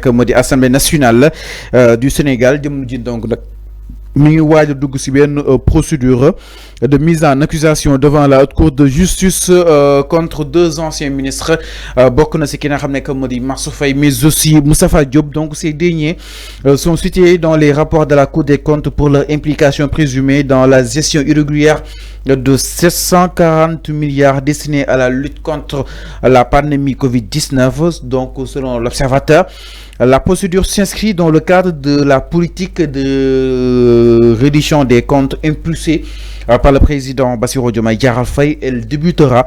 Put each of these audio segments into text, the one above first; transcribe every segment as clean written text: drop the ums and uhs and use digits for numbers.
nekk moo di assemblée nationale du Sénégal jëm ji donc nag mi ngi waaj a dugg ci benn procédure de mise en accusation devant la haute cour de justice contre deux anciens ministres bokk na ci ki nga xam ne que moo di Mansour Faye mais aussi Moustapha Diop. Donc ces derniers sont cités dans les rapports de la Cour des comptes pour leur implication présumée dans la gestion irrégulière de 740 milliards destinés à la lutte contre la pandémie Covid-19. Donc selon l'Observateur, la procédure s'inscrit dans le cadre de la politique de reddition des comptes impulsée par le président Bassirou Diomaye Diakhar Faye. Elle débutera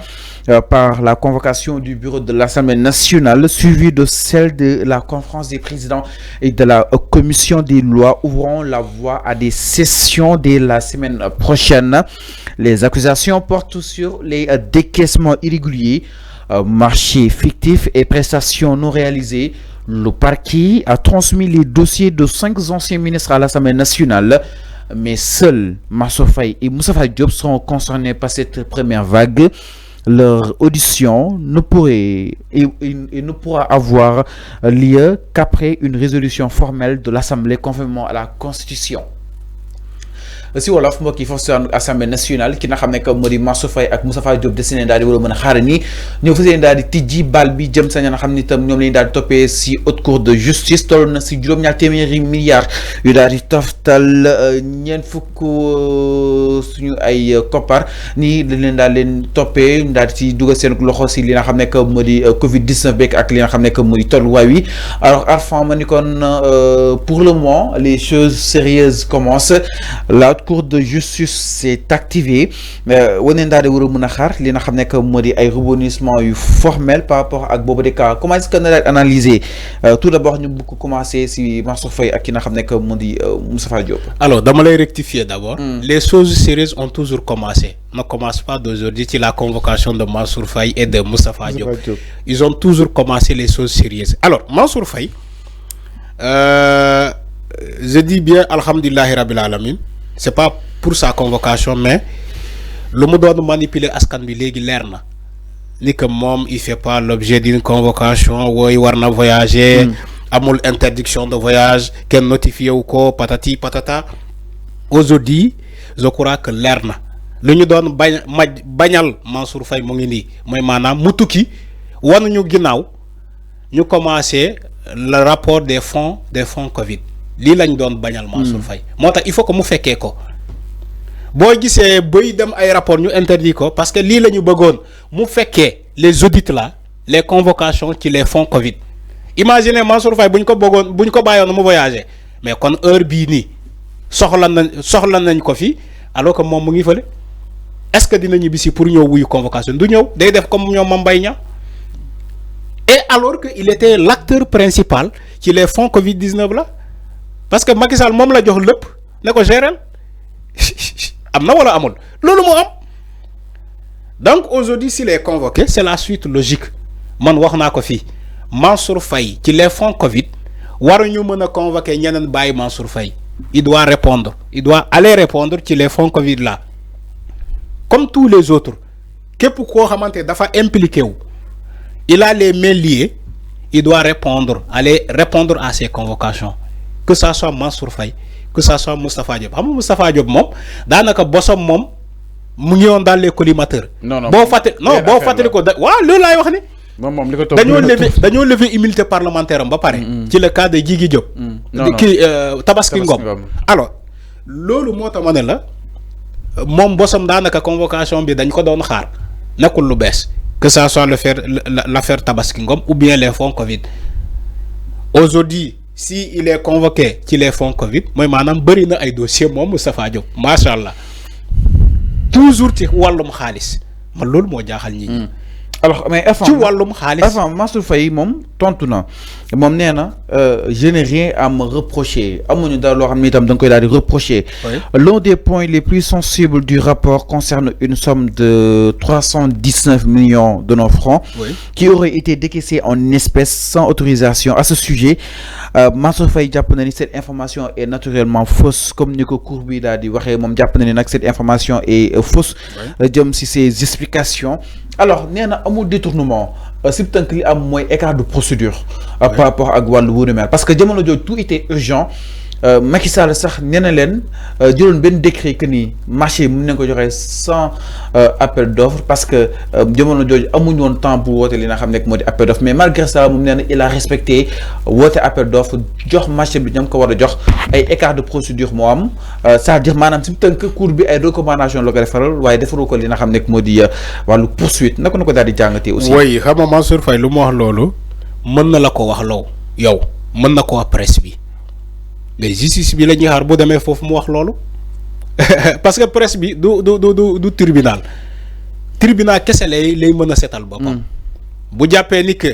par la convocation du bureau de l'Assemblée nationale, suivie de celle de la conférence des présidents et de la commission des lois, ouvrant la voie à des sessions dès la semaine prochaine. Les accusations portent sur les décaissements irréguliers, marchés fictifs et prestations non réalisées. Le parquet a transmis les dossiers de 5 anciens ministres à l'Assemblée nationale, mais seuls Mansour Faye et Moustapha Diop seront concernés par cette première vague. Leur audition ne pourrait et ne pourra avoir lieu qu'après une résolution formelle de l'Assemblée conformément à la Constitution. Si wolof mbokk yi foofu si assemblée nationale ki nga xam ne que moo di Mansour Faye ak Moustapha Diop destiné daal di war a mën a xaar ni ñoo fas yéene daal di tijji bal bi jëm sa ña nga xam ni itam ñoom lañu daal di toppee si haute cour de justice toll na si juróom-ñaar téeméeri milliards yu daal di toftal ñeent fukk suñu ay koppar nii dañ leen daal leen toppee daal di si dugal seen loxo si li nga xam ne que moo di Covid 19 beeg ak li nga xam ne que moo di tolluwaay wi. Alors Arfan ma ni kon pour le moment les choses sérieuses commencent. La Cour de justice s'est activée waneen daal di war a mën a xaar li nga xam ne que moo di ay rebondissement yu formel par rapport ak boobu de cas. Comment est-ce que na daal analyser tout d'abord ñu bëgg ko commencer si Mansour Faye ak ki nga xam ne que moo di Moustapha Diop. Alors dama lay rectifier d'abord. Les choses sérieuses ont toujours commencé. Ne commence pas d'aujourd'hui ci la convocation de Mansour Faye et de Moustapha Diop. Ils ont toujours commencé les choses sérieuses. Alors Mansour Faye je dis bien alhamdulillahi rabbil alamin. C'est pas pour sa convocation mais le mu doon manipuler askan bi léegi leer na ni que moom il fait pas l'objet d'une convocation wooy war na voyager amul interdiction de voyage kenn notifié wu ko patati patata. Aujourd'hui je crois que leer na lu ñu doon bañal Mansour Faye mu ngi nii mooy maanaam mu tukki wanuñu ginnaaw ñu commencé le rapport des fonds Covid. lii lañ doon bañal Mansour Faye moo tax il faut que mu fekkee ko boo gisee bay dem ay rapport ñu interdit ko parce que lii la ñu bëggoon mu fekkee les audits là les convocations ci les fonds Covid. Imaginez Mansour Faye bu ñu ko bëggoon bu ñu ko bàyyoon mu voyager mais kon heure bii nii soxla nañ ko fi alors que moom mu ngi fële est-ce que dina ñibbisi pour ñëw wuyu convocation du ñëw day def comme ñoom Mame Mbaye Niang et alors que il était l'acteur principal ci les fonds Covid 19 là. Parce que Macky Sall moom la jox lépp ne ko gérer am na wala amul loolu moo am donc aujourd'hui s'il est convoqué c'est la suite logique man wax naa ko fii Mansour Faye ci les fonds Covid waruñu mën a convoquer ñeneen bàyyi Mansour Faye il doit répondre il doit aller répondre ci les fonds Covid là comme tous les autres képp koo xamante dafa impliqué wu il a les mains liées il doit aller répondre à ces convocations. Que ça soit Mansour Faye que ça soit Moustapha Diop xam nga Moustapha Diop moom daanaka bosom moom mu ngi woon dans les collimateurs. non boo fàttali ko waaw loolu laay wax ni. moom li ko topp dañoo lever immunité parlementaire am ba pare. ci le cas de Djigi Diop. kii Tabaski Ngom. alors loolu moo tax ma ne la moom bosom daanaka convocation bi dañ ko doon xaar nekkul lu bees que ça soit l'affaire Tabaski Ngom ou bien les fonds Covid. Aujourd'hui si il est convoqué ci les fonds Covid mooy maanaam bëri na ay dossiers moom Moustapha Diop macha allah toujours ci wàllum xaalis man loolu moo jaaxal nit ñi. alors mais ci wàllum xaalis Mansour Faye moom tontu na moom nee na je n'ai rien à me reprocher amuñu dara loo xam ne itam da nga koy daal di reprocher. L'un des points les plus sensibles du rapport concerne une somme de 319 millions de nos francs qui aurait été décaissée en espèces sans autorisation. À ce sujet Mansour Faye jàpp na ni cette information est naturellement fausse comme ni ko cour bi daal di waxee moom jàpp na ni nag cette information est fausse jëm si ces explications. Alors nee na amul détournement si tënk li am mooy écart de procédure par rapport ak wàllu wu ni mel parce que jamono jooju tout était urgent Macky Sall sax nee na leen jëloon benn décret que ni marché yi mën nañ ko joxe sans appel d'offre parce que jamono jooju amuñu woon temps pour woote li nga xam ne moo di appel d'offre mais malgré ça moom nee na il a respecté woote appel d'offre jox marché bi ñoom ko war a jox ay écart de procédure moo am c'est-à-dire maanaam si tënk cour bi ay recommandation la ko defaral waaye defaru ko li nga xam ne moo di wàllu poursuite naka na ko daal di jàngatee aussi. oui xam nga Mansour Faye lu mu wax loolu mën na la ko wax loo yow mën na ko wax presse bi. mais justice bi la ñuy xaar bu demee foofu mu wax loolu parce que presse bi du tribunal kese lay mën a setal boppam. bu jàppee ni que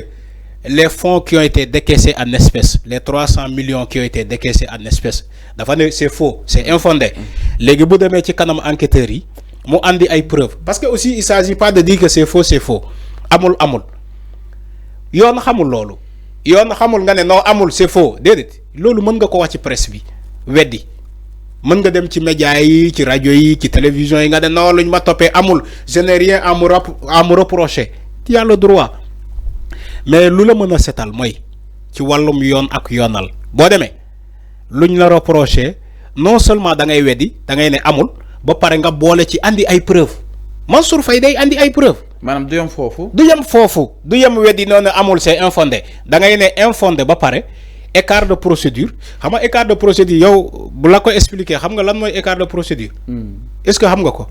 les fonds qui ont été décaissés en espèces les 300 millions qui ont été décaissés en espèces dafa ne c'est faux c'est infondé léegi bu demee ci kanam enquêteurs yi mu andi ay preuves parce que aussi il s'agit pas de dire que c'est faux amul yoon xamul loolu. yoon xamul nga ne non amul c'est faux déedéet loolu mën nga ko wax ci presse bi weddi mën nga dem ci média yi ci rajo yi ci télévision yi nga ne non luñ ma toppee amul je n'ai rien à me reprocher tu as le droit mais lu la mën a setal mooy ci wàllum yoon ak yoonal boo demee luñ la reprocher non seulement da ngay weddi da ngay ne amul ba pare nga boole ci andi ay preuves Mansour Faye day andi ay preuves. maanaam du yem foofu. du yem weddi noonu amul c'est infondé da ngay ne infondé ba pare écart de procédure xam nga écart de procédure yow bu la ko expliquer xam nga lan mooy écart de procédure. est-ce que xam nga ko.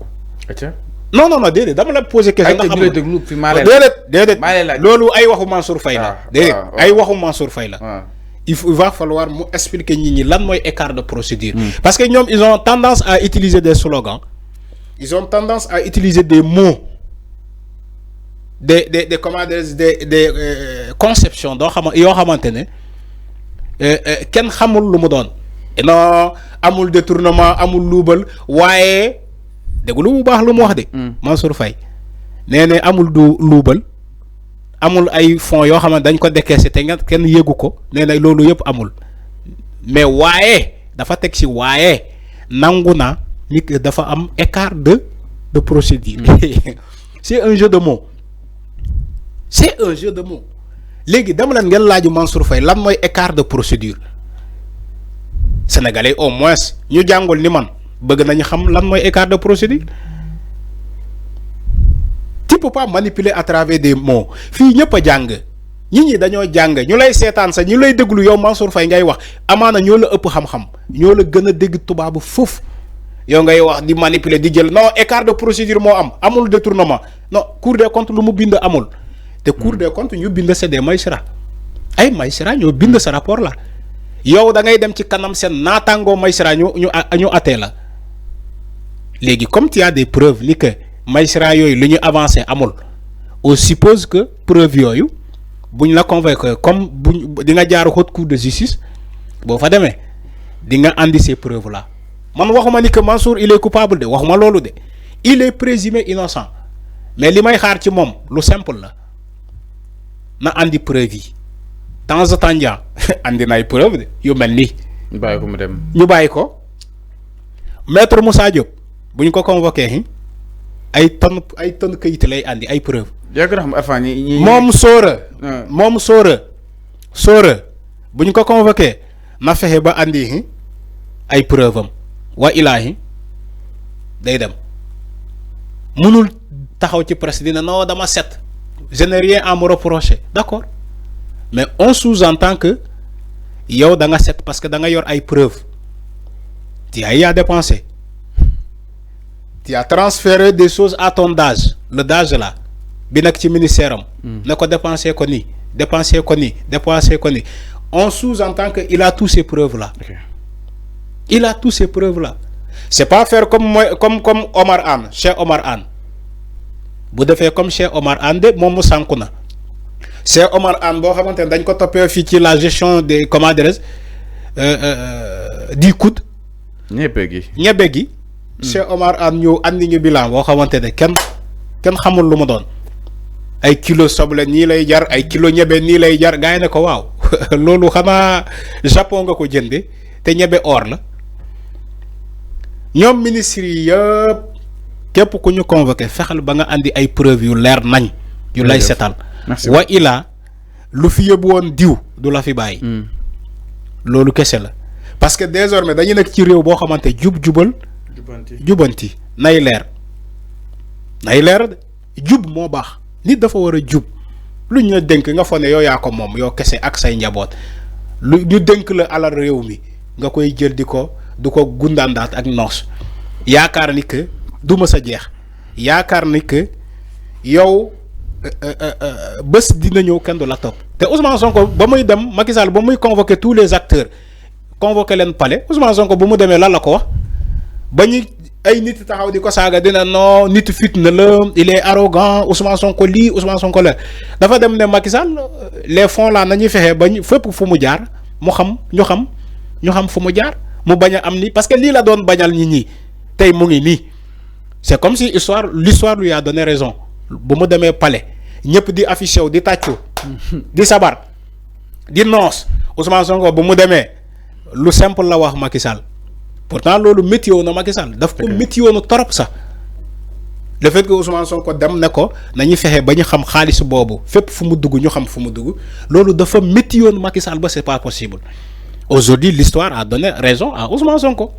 non déedéet dama la poser question. nga xam déedéet loolu ay waxu Mansour Faye la. déedéet ay waxu Mansour Faye la. il va falloir mu expliquer nit ñi lan mooy écart de procédure. parce que ñoom ils ont tendance à utiliser des slogans. ils ont tendance à utiliser des mots. des conceptions yoo xamante ne kenn xamul lu mu doon non amul détournement amul luubal waaye dégg lu mu baax lu mu wax de. Mansour Faye nee na amul du luubal amul ay fonds yoo xamante dañ ko décaissé te nga kenn yéegu ko nee na loolu yëpp amul mais waaye dafa teg ci waaye nangu na ni que dafa am écart de procédure. c'est un jeu de mots. c'est un jeu de mots léegi dama leen ngeen laaju Mansour Faye lan mooy écart de procédure sénégalais au moins ñu jàngul ni man bëgg nañu xam lan mooy écart de procédure. tu peux pas manipuler à travers des mots fii ñëpp a jàng ñi dañoo jàng ñu lay seetaan sax ñu lay déglu yow Mansour Faye ngay wax amaana ñoo la ëpp xam-xam ñoo la gën a dégg tubaabu foofu yow ngay wax di manipuler di jël non écart de procédure moo amul détournement non Cour des comptes lu mu bind amul. te Cour des comptes ñu bind c'est des magistrats ay magistrats ñoo bind sa rapport la yow da ngay dem ci kanam seen naataangoo magistrat ñu attee la léegi comme tu as des preuves ni que magistrats yooyu lu ñu avancé amul on suppose que preuve yooyu buñ la convoqué comme di nga jaar haute cour de justice boo fa demee di nga andi ces preuves là man waxuma ni que Mansour il est coupable de waxuma loolu de il est présumé innocent mais li may xaar ci moom lu simple la. na andi preuve yi temps de temps andi na ay preuve de yu mel nii. ñu bàyyi ko mu dem. ñu bàyyi ko maître Moussa Diop bu ñu ko convoqué ay tonne kayit lay andi ay preuve. yaa ngi xam afaan yi moom Sora bu ñu ko convoqué na fexe ba andi ay preuve am wa ilaahi day dem mënul taxaw ci presse dina non dama set. je n'ai rien à me reprocher d'accord mais on sous-entend que yow da nga set parce que da nga yor ay preuves tu as dépensé tu as transféré des choses à ton DAGE le DAGE là bi nekk ci ministère am. ne ko dépensé ko nii on sous-entend que il a tous ces preuves là. il a tous ces preuves là c'est pas faire comme Omar Anne Cheikh Omar Anne. bu defee comme Cheikh Omar Anne de moom mu sànku na Cheikh Omar Anne boo xamante ne dañ ko toppee fii ci la gestion des comment dirais-je du COUD. ñebe gi. Cheikh Omar Anne ñëw andi ñu bilan boo xamante ne kenn xamul lu mu doon ay kilo soble nii lay jar ay kilo ñebe nii lay jar gars yi ne ko waaw loolu xanaa Japon nga ko jënde te ñebe or la ñoom ministres yi yëpp. képp ku ñu convoqué fexal ba nga andi ay preuve yu leer nañ yu lay setal merci wa ila lu fi yóbbu woon diw du la fi bàyyi. loolu kese la parce que désormais dañu nekk ci réew boo xamante jubal. jubanti nay leer jub moo baax nit dafa war a jub lu ñu la dénk nga fone yow yaa ko moom yow kese ak say njaboot lu ñu dénk la alal réew mi nga koy jël du ko gundaandaat ak noos yaakaar ni que du ma sa jeex yaakaar ni que yow bés dina ñëw kenn du la topp te Ousmane Sonko ba muy dem Macky Sall ba muy convoquer tous les acteurs convoquer leen palais Ousmane Sonko bu mu demee lan la ko wax ba ñu ay nit taxaw di ko saaga dina non nit fitna la il est arrogant Ousmane Sonko lii Ousmane Sonko la dafa dem ne Macky Sall les fonds là nañuy fexe ba ñu fépp fu mu jaar mu xam ñu xam fu mu jaar mu bañ a am ni parce que lii la doon bañal nit ñi tey mu ngi nii c'est comme si l'histoire lui a donné raison bu mu demee palais ñëpp di affiché wu di tàccu di sabar di noos Ousmane Sonko bu mu demee lu simple la wax Macky Sall pourtant loolu météo na Macky Sall daf ko météo na torop sax le fait que Ousmane Sonko dem ne ko nañu fexe ba ñu xam xaalis boobu fépp fu mu dugg ñu xam fu mu dugg loolu dafa météo na Macky Sall ba c'est pas possible aujourd'hui l'histoire a donné raison à Ousmane Sonko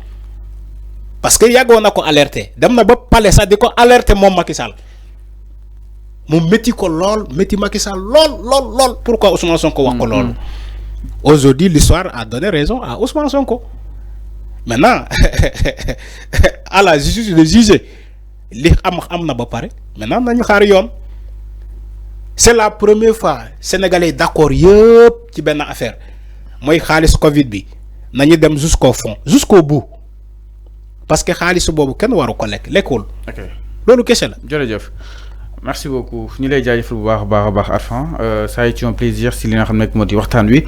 parce que yàggoon na ko alerter dem na ba palais sax di ko alerter moom Macky Sall mu métti ko lool métti Macky Sall lool pourquoi Ousmane Sonko wax ko lool aujourd'hui l'histoire a donné raison à Ousmane Sonko maintenant à la justice de juger li am na ba pare maintenant nañu xaar yoon c'est la première fois sénégalais d'accord yëpp ci benn affaire mooy xaalis Covid bi nañu dem jusqu'au fond jusqu'au bout parce que xaalis boobu kenn waru ko lekkul. ok loolu kese la. jërëjëf merci beaucoup ñu lay jaajëfal bu baax a baax Arfan ça a été un plaisir si li nga xam ne moo di waxtaan wi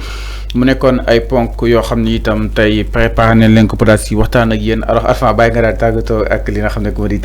mu nekkoon ay ponk yoo xam ni itam tey préparé nañ leen ko pour daal si waxtaan ak yéen alors Arfan bàyyi nga daal tàggatoo ak li nga xam ne moo di.